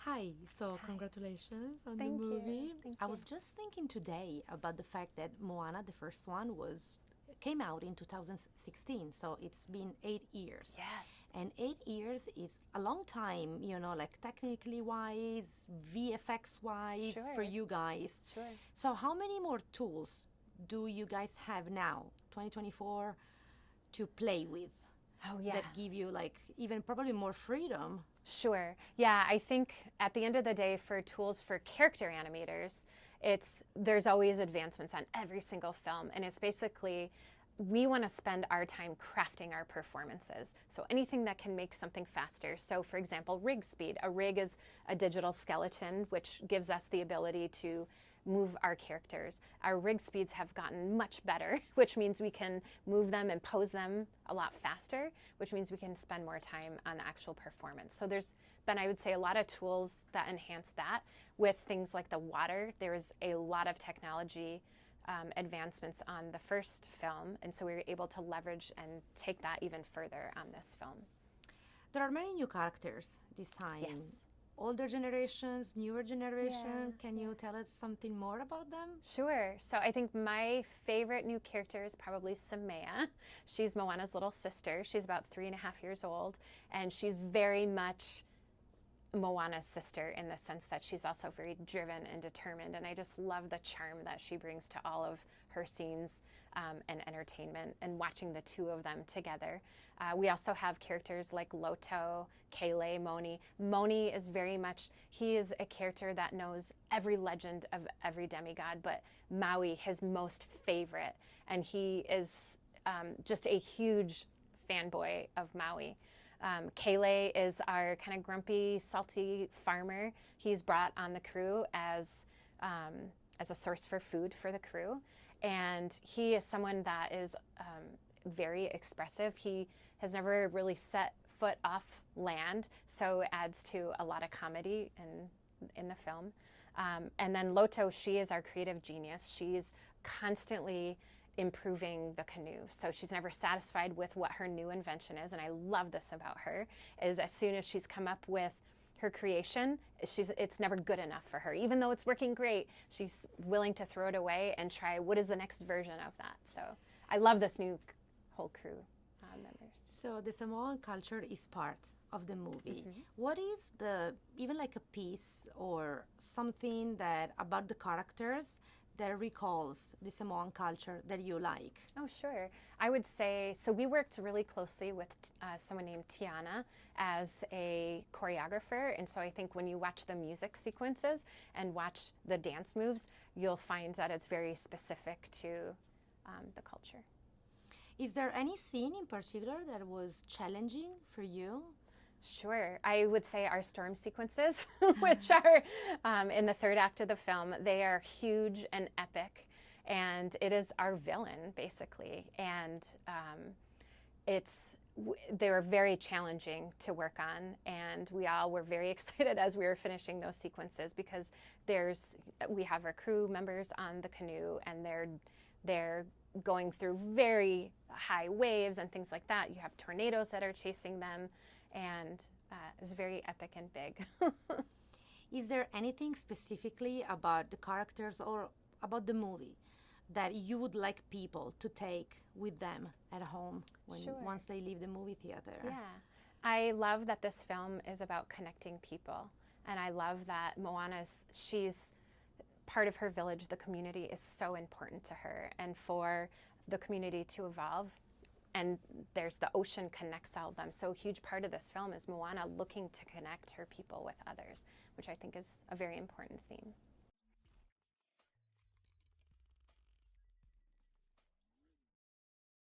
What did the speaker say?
Hi, so Hi. congratulations on the Thank you. movie. Thank I you. was just thinking today about the fact that Moana, the first one, was came out in 2016, so it's been 8 years. Yes. And 8 years is a long time, like technically wise, VFX wise for Sure. you guys. Sure. So how many more tools do you guys have now, 2024, to play with Oh, yeah. that give you like even probably more freedom? Sure. Yeah, I think at the end of the day, for tools for character animators, there's always advancements on every single film, and it's basically we want to spend our time crafting our performances. So anything that can make something faster. So for example, rig speed. A rig is a digital skeleton, which gives us the ability to move our characters. Our rig speeds have gotten much better, which means we can move them and pose them a lot faster, which means we can spend more time on the actual performance. So there's been, I would say, a lot of tools that enhance that. With things like the water, there's a lot of technology advancements on the first film, and so we were able to leverage and take that even further on this film. There are many new characters this time. Yes. Older generations, newer generation. Can Yeah. you tell us something more about them? Sure. So I think my favorite new character is probably Samea. She's Moana's little sister. She's about 3.5 years old, and she's very much Moana's sister in the sense that she's also very driven and determined, and I just love the charm that she brings to all of her scenes and entertainment, and watching the two of them together. We also have characters like Loto, Kele, Moni. Moni is very much, he is a character that knows every legend of every demigod, but Maui, his most favorite, and he is just a huge fanboy of Maui. Kele is our kind of grumpy, salty farmer. He's brought on the crew as a source for food for the crew, and he is someone that is very expressive. He has never really set foot off land, so it adds to a lot of comedy in the film. And then Loto, she is our creative genius. She's constantly improving the canoe. So she's never satisfied with what her new invention is, and I love this about her, is as soon as she's come up with her creation, it's never good enough for her. Even though it's working great, she's willing to throw it away and try what is the next version of that. So I love this new whole crew members. So the Samoan culture is part of the movie. Mm-hmm. What is the even like a piece or something that about the characters that recalls the Samoan culture that you like? Oh, sure. I would say, so we worked really closely with someone named Tiana as a choreographer. And so I think when you watch the music sequences and watch the dance moves, you'll find that it's very specific to the culture. Is there any scene in particular that was challenging for you? Sure. I would say our storm sequences, which are in the third act of the film, they are huge and epic. And it is our villain, basically. And they were very challenging to work on. And we all were very excited as we were finishing those sequences, because we have our crew members on the canoe, and they're going through very high waves and things like that. You have tornadoes that are chasing them, and it was very epic and big. Is there anything specifically about the characters or about the movie that you would like people to take with them at home Sure. once they leave the movie theater? Yeah. I love that this film is about connecting people. And I love that she's part of her village. The community is so important to her. And for the community to evolve, and there's the ocean connects all of them. So a huge part of this film is Moana looking to connect her people with others, which I think is a very important theme.